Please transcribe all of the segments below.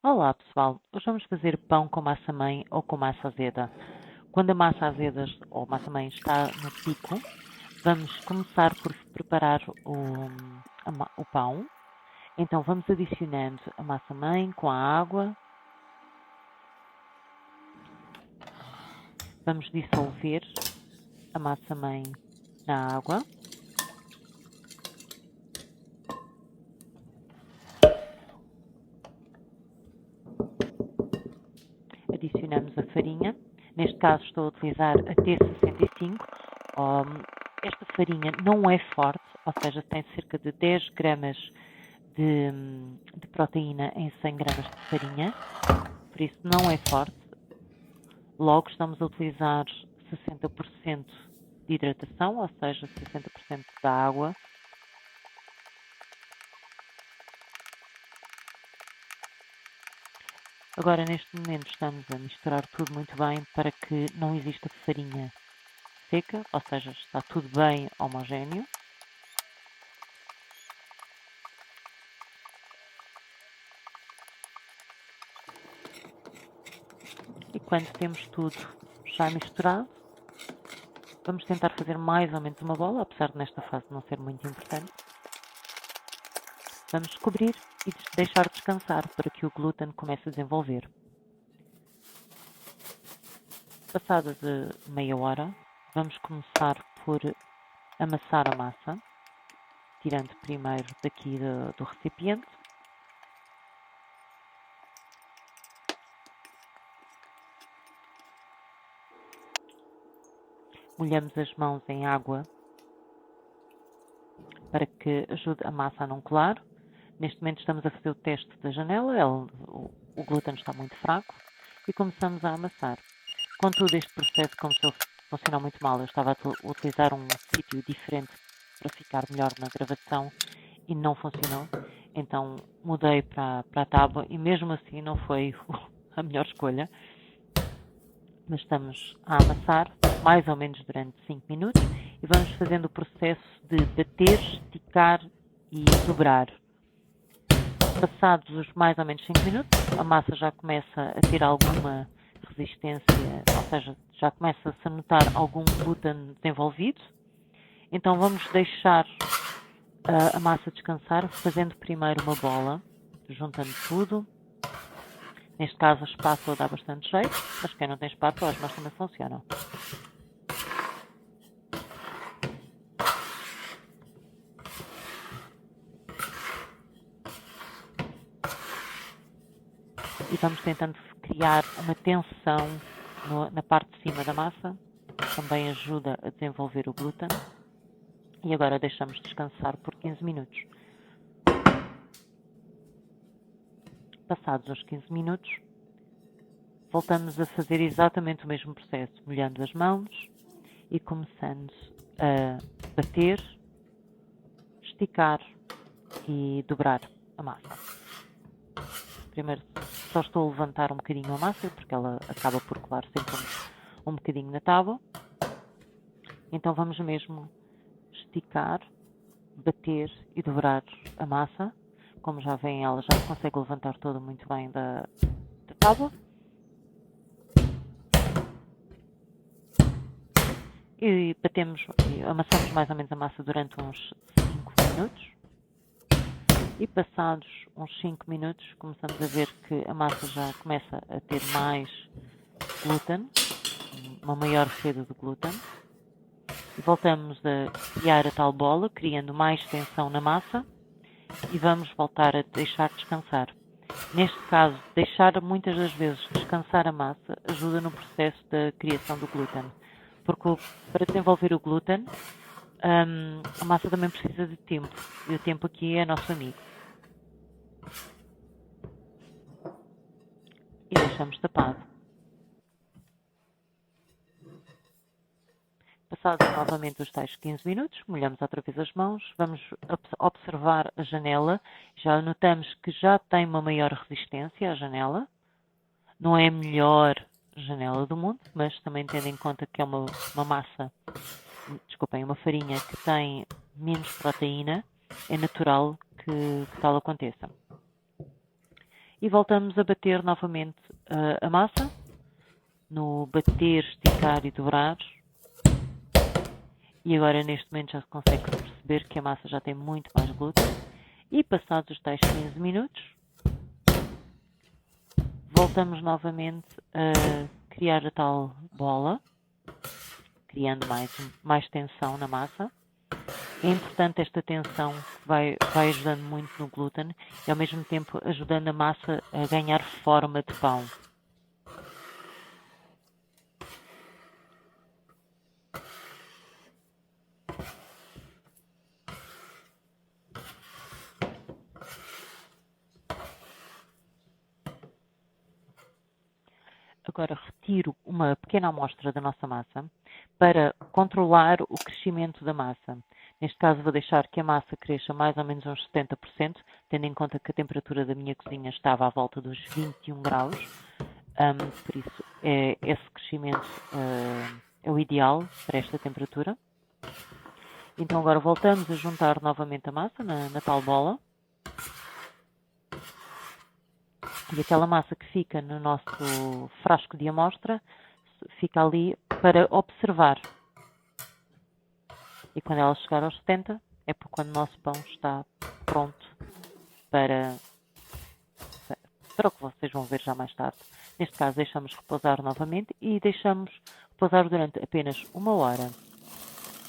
Olá pessoal, hoje vamos fazer pão com massa mãe ou com massa azeda. Quando a massa azeda ou massa mãe está no pico, vamos começar por preparar o pão. Então vamos adicionando a massa mãe com a água, vamos dissolver a massa mãe na água. Adicionamos a farinha, neste caso estou a utilizar a T65. Esta farinha não é forte, ou seja, tem cerca de 10 gramas de proteína em 100 gramas de farinha, por isso não é forte. Logo estamos a utilizar 60% de hidratação, ou seja, 60% da água. Agora, neste momento, estamos a misturar tudo muito bem para que não exista farinha seca, ou seja, está tudo bem homogéneo. E quando temos tudo já misturado, vamos tentar fazer mais ou menos uma bola, apesar de nesta fase não ser muito importante. Vamos cobrir e deixar descansar para que o glúten comece a desenvolver. Passada de meia hora, vamos começar por amassar a massa, tirando primeiro daqui do recipiente. Molhamos as mãos em água para que ajude a massa a não colar. Neste momento estamos a fazer o teste da janela, o glúten está muito fraco e começamos a amassar. Contudo, este processo começou a funcionar muito mal. Eu estava a utilizar um sítio diferente para ficar melhor na gravação e não funcionou. Então mudei para a tábua e mesmo assim não foi a melhor escolha. Mas estamos a amassar mais ou menos durante 5 minutos e vamos fazendo o processo de bater, esticar e dobrar. Passados os mais ou menos 5 minutos, a massa já começa a ter alguma resistência, ou seja, já começa-se a notar algum glúten desenvolvido. Então vamos deixar a massa descansar, fazendo primeiro uma bola, juntando tudo. Neste caso a espátula dá bastante jeito, mas quem não tem espátula, as mãos também funcionam. E vamos tentando criar uma tensão na parte de cima da massa, também ajuda a desenvolver o glúten. E agora deixamos descansar por 15 minutos. Passados os 15 minutos, voltamos a fazer exatamente o mesmo processo, molhando as mãos e começando a bater, esticar e dobrar a massa. Primeiro só estou a levantar um bocadinho a massa, porque ela acaba por colar sempre um bocadinho na tábua. Então vamos mesmo esticar, bater e dobrar a massa. Como já vem, ela já consegue levantar toda muito bem da tábua. E batemos, amassamos mais ou menos a massa durante uns 5 minutos. E passados uns 5 minutos, começamos a ver que a massa já começa a ter mais glúten, uma maior rede de glúten. E voltamos a criar a tal bola, criando mais tensão na massa. E vamos voltar a deixar descansar. Neste caso, deixar muitas das vezes descansar a massa ajuda no processo da criação do glúten. Porque para desenvolver o glúten, a massa também precisa de tempo. E o tempo aqui é nosso amigo. E deixamos tapado. Passados novamente os tais 15 minutos, molhamos outra vez as mãos, vamos observar a janela. Já notamos que já tem uma maior resistência a janela. Não é a melhor janela do mundo, mas também tendo em conta que é uma massa, desculpem, uma farinha que tem menos proteína, é natural que tal aconteça. e voltamos a bater novamente a massa, no bater, esticar e dobrar. E agora neste momento já se consegue perceber que a massa já tem muito mais glúten. E passados os tais 15 minutos, voltamos novamente a criar a tal bola, criando mais tensão na massa. É importante esta tensão, vai ajudando muito no glúten e ao mesmo tempo ajudando a massa a ganhar forma de pão. Agora retiro uma pequena amostra da nossa massa para controlar o crescimento da massa. Neste caso vou deixar que a massa cresça mais ou menos uns 70%, tendo em conta que a temperatura da minha cozinha estava à volta dos 21 graus. Por isso esse crescimento é o ideal para esta temperatura. Então agora voltamos a juntar novamente a massa na tal bola. E aquela massa que fica no nosso frasco de amostra fica ali para observar. E quando ela chegar aos 70, é por quando o nosso pão está pronto para o que vocês vão ver já mais tarde. Neste caso deixamos repousar novamente e deixamos repousar durante apenas 1 hora,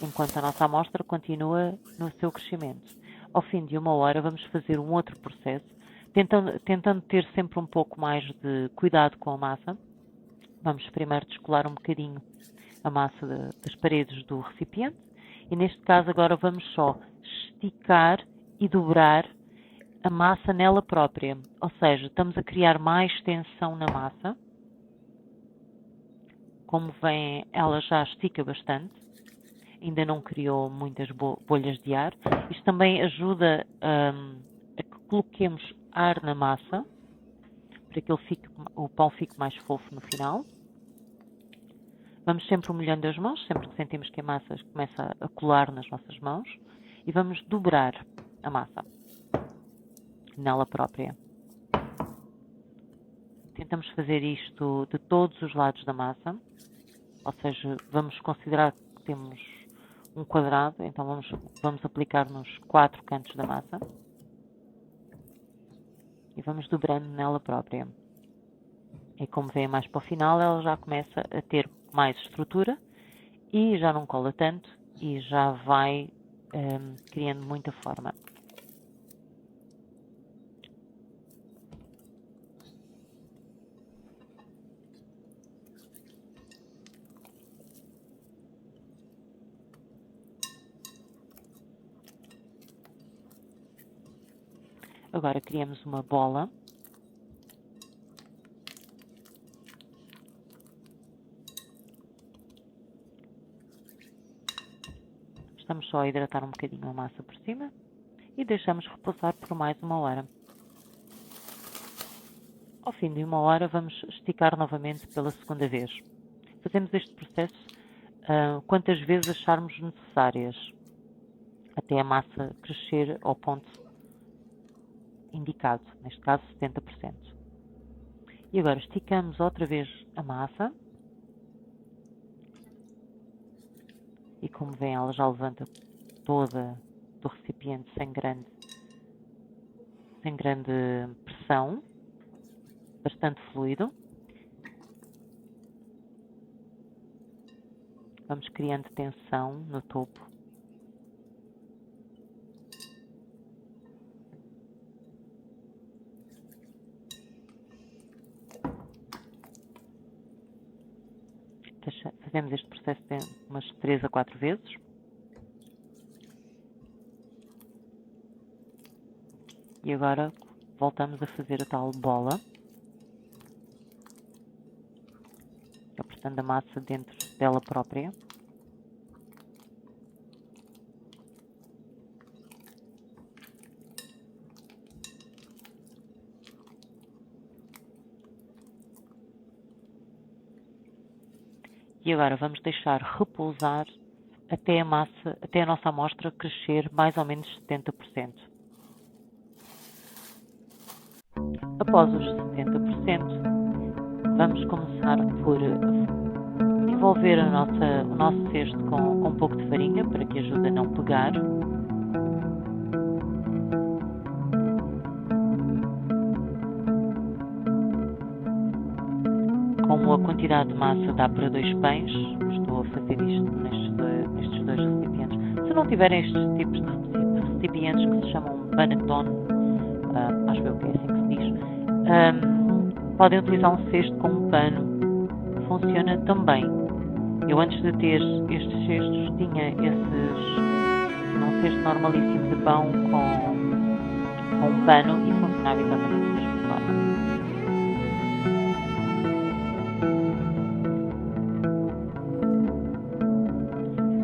enquanto a nossa amostra continua no seu crescimento. Ao fim de 1 hora vamos fazer um outro processo, tentando ter sempre um pouco mais de cuidado com a massa. Vamos primeiro descolar um bocadinho a massa das paredes do recipiente e neste caso agora vamos só esticar e dobrar a massa nela própria, ou seja, estamos a criar mais tensão na massa. Como veem, ela já estica bastante, ainda não criou muitas bolhas de ar. Isto também ajuda a que coloquemos ar na massa, para que o pão fique mais fofo no final. Vamos sempre molhando as mãos, sempre que sentimos que a massa começa a colar nas nossas mãos, e vamos dobrar a massa nela própria. Tentamos fazer isto de todos os lados da massa, ou seja, vamos considerar que temos um quadrado, então vamos aplicar nos 4 cantos da massa e vamos dobrando nela própria. E como vem mais para o final, ela já começa a ter mais estrutura e já não cola tanto e já vai criando muita forma. Agora criamos uma bola. Estamos só a hidratar um bocadinho a massa por cima e deixamos repousar por mais 1 hora. Ao fim de 1 hora vamos esticar novamente pela segunda vez. Fazemos este processo quantas vezes acharmos necessárias, até a massa crescer ao ponto indicado, neste caso 70%. E agora esticamos outra vez a massa. E como vêem, ela já levanta toda do recipiente sem grande pressão, bastante fluido. Vamos criando tensão no topo. Fazemos este processo de umas 3 a 4 vezes. E agora voltamos a fazer a tal bola, apertando a massa dentro dela própria. E agora vamos deixar repousar até a nossa amostra crescer mais ou menos 70%. Após os 70%, vamos começar por envolver o nosso cesto com um pouco de farinha para que ajude a não pegar. Como a quantidade de massa dá para 2 pães, estou a fazer isto nestes dois recipientes. Se não tiverem estes tipos de recipientes que se chamam panettone, acho eu que é assim que se diz, podem utilizar um cesto com um pano, funciona também. Eu antes de ter estes cestos tinha um cesto normalíssimo de pão com um pano e funcionava exatamente da mesma forma.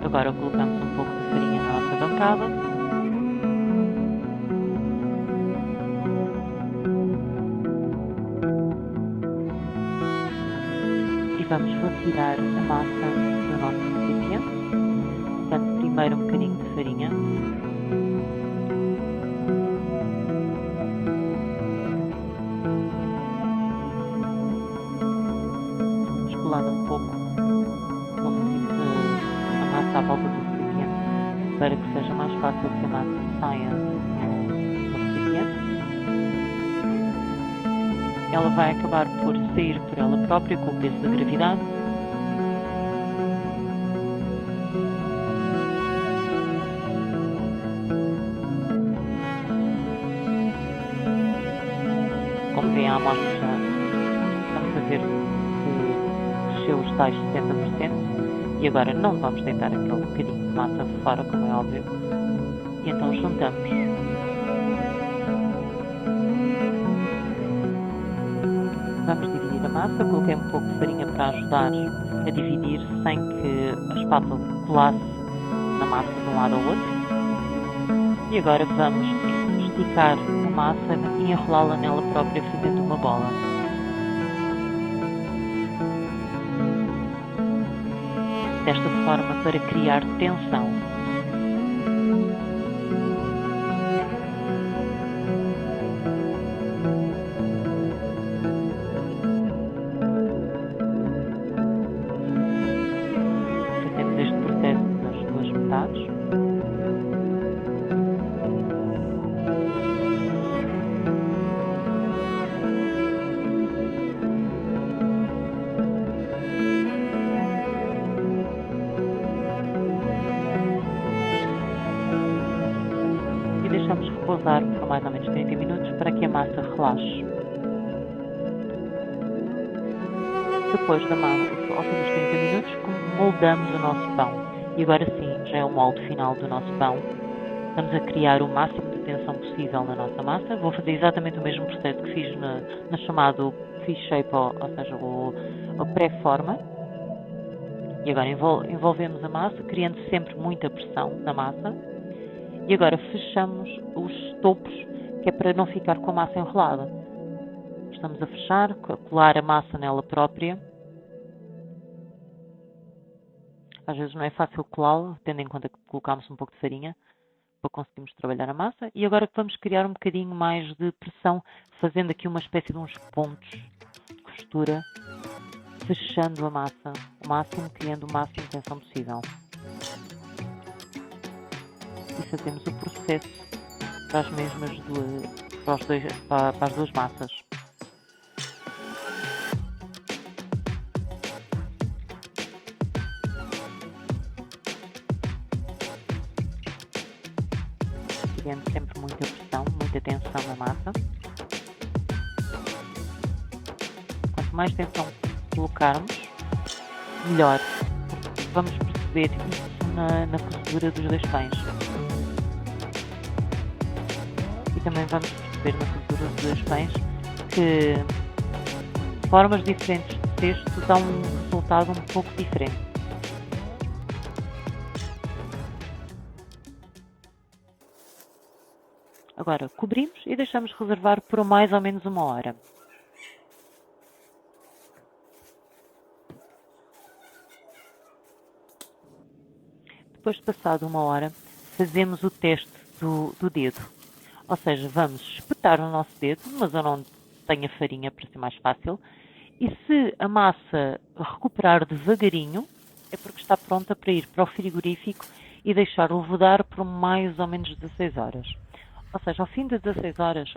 Agora colocamos um pouco de farinha na nossa bancada. E vamos retirar a massa do nosso recipiente, portanto, primeiro um bocadinho de farinha. Esfolando um pouco a massa à volta do recipiente para que seja mais fácil que a massa saia do recipiente. Ela vai acabar por sair por ela própria com o peso da gravidade. Como vêem, a amostra estamos a ver que cresceu os tais 70%. E agora não vamos deitar aquele bocadinho de massa fora, como é óbvio. E então juntamos. Vamos dividir a massa. Coloquei um pouco de farinha para ajudar a dividir sem que a espátula colasse na massa de um lado ao outro. E agora vamos esticar a massa e enrolá-la nela própria fazendo uma bola. Desta forma para criar tensão. Fazemos este processo nas duas metades. E deixamos repousar por mais ou menos 30 minutos para que a massa relaxe. Depois da massa, ao fim dos 30 minutos, moldamos o nosso pão. E agora sim, já é o molde final do nosso pão. Estamos a criar o máximo de tensão possível na nossa massa. Vou fazer exatamente o mesmo processo que fiz no chamado fish shape, ou seja, o pré-forma. E agora envolvemos a massa, criando sempre muita pressão na massa. E agora fechamos os topos, que é para não ficar com a massa enrolada. Estamos a fechar, a colar a massa nela própria. Às vezes não é fácil colá-la, tendo em conta que colocámos um pouco de farinha para conseguirmos trabalhar a massa. E agora vamos criar um bocadinho mais de pressão, fazendo aqui uma espécie de uns pontos de costura, fechando a massa o máximo, criando o máximo de tensão possível. E fazemos o processo para as mesmas para as duas massas. Criando sempre muita pressão, muita tensão na massa. Quanto mais tensão colocarmos, melhor. Vamos perceber isso na cozedura dos dois pães. E também vamos perceber na cozedura dos dois pães que formas diferentes de cesto dão um resultado um pouco diferente. Agora cobrimos e deixamos reservar por mais ou menos 1 hora. Depois de passado 1 hora, fazemos o teste do dedo. Ou seja, vamos espetar o nosso dedo numa zona onde sem a farinha para ser mais fácil. E se a massa recuperar devagarinho, é porque está pronta para ir para o frigorífico e deixar levedar por mais ou menos 16 horas. Ou seja, ao fim de 16 horas,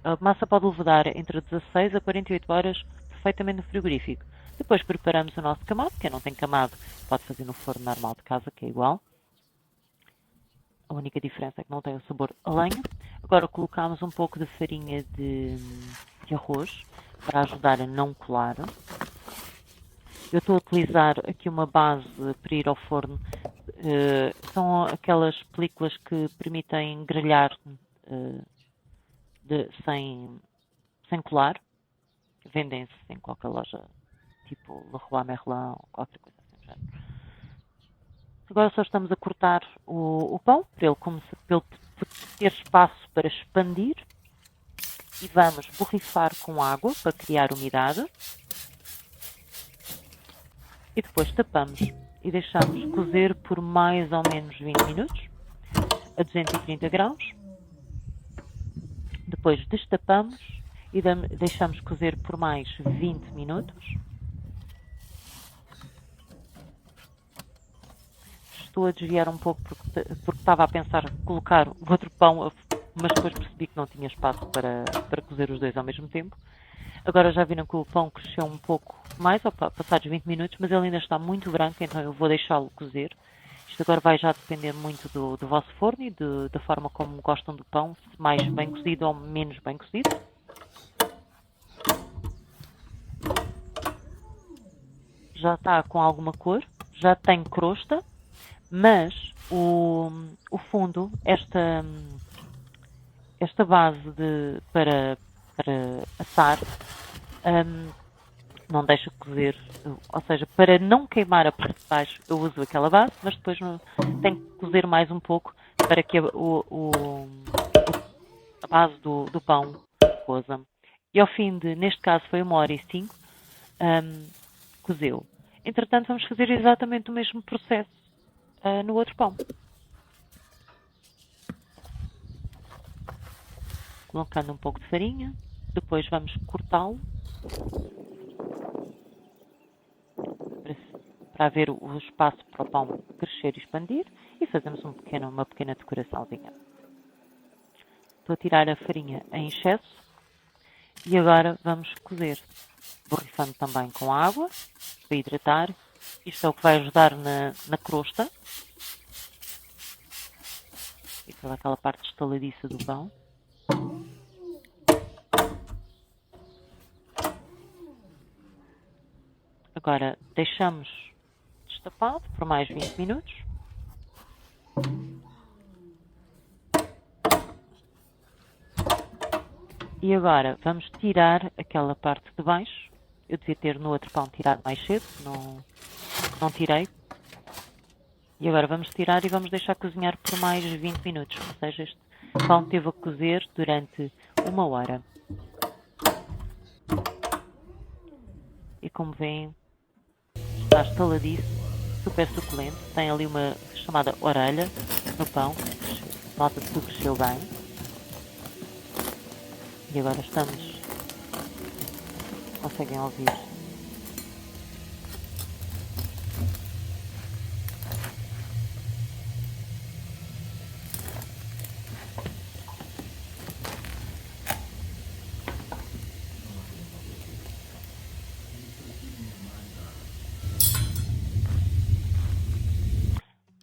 a massa pode levedar entre 16 a 48 horas perfeitamente no frigorífico. Depois preparamos o nosso camado. Quem não tem camado pode fazer no forno normal de casa, que é igual. A única diferença é que não tem o sabor a lenha. Agora colocamos um pouco de farinha de arroz para ajudar a não colar. Eu estou a utilizar aqui uma base para ir ao forno. São aquelas películas que permitem grelhar sem colar. Vendem-se em qualquer loja, tipo Leroy Merlin ou qualquer coisa assim. Agora só estamos a cortar o pão para ele ter espaço para expandir. E vamos borrifar com água para criar umidade. E depois tapamos e deixamos cozer por mais ou menos 20 minutos a 230 graus. Depois destapamos e deixamos cozer por mais 20 minutos. Estou a desviar um pouco porque estava a pensar colocar o outro pão, mas depois percebi que não tinha espaço para cozer os dois ao mesmo tempo. Agora já viram que o pão cresceu um pouco mais, passados 20 minutos, mas ele ainda está muito branco, então eu vou deixá-lo cozer. Isto agora vai já depender muito do vosso forno e da forma como gostam do pão, se mais bem cozido ou menos bem cozido. Já está com alguma cor, já tem crosta, mas o fundo, esta base para assar, não deixa cozer, ou seja, para não queimar a parte de baixo eu uso aquela base, mas depois tenho que cozer mais um pouco para que a base do pão coza. E ao fim neste caso foi 1h05, cozeu. Entretanto vamos fazer exatamente o mesmo processo no outro pão. Colocando um pouco de farinha, depois vamos cortá-lo para haver o espaço para o pão crescer e expandir e fazemos uma pequena decoraçãozinha. Estou a tirar a farinha em excesso e agora vamos cozer, borrifando também com água para hidratar. Isto é o que vai ajudar na crosta e toda aquela parte estaladiça do pão. Agora deixamos destapado por mais 20 minutos. E agora vamos tirar aquela parte de baixo. Eu devia ter no outro pão tirado mais cedo, não tirei. E agora vamos tirar e vamos deixar cozinhar por mais 20 minutos. Ou seja, este pão teve a cozer durante 1 hora. E como veem, está estaladiço, super suculento. Tem ali uma chamada orelha no pão. Nota-se que cresceu bem. E agora conseguem ouvir.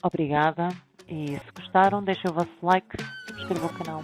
Obrigada, e se gostaram deixem o vosso like, subscrevam o canal.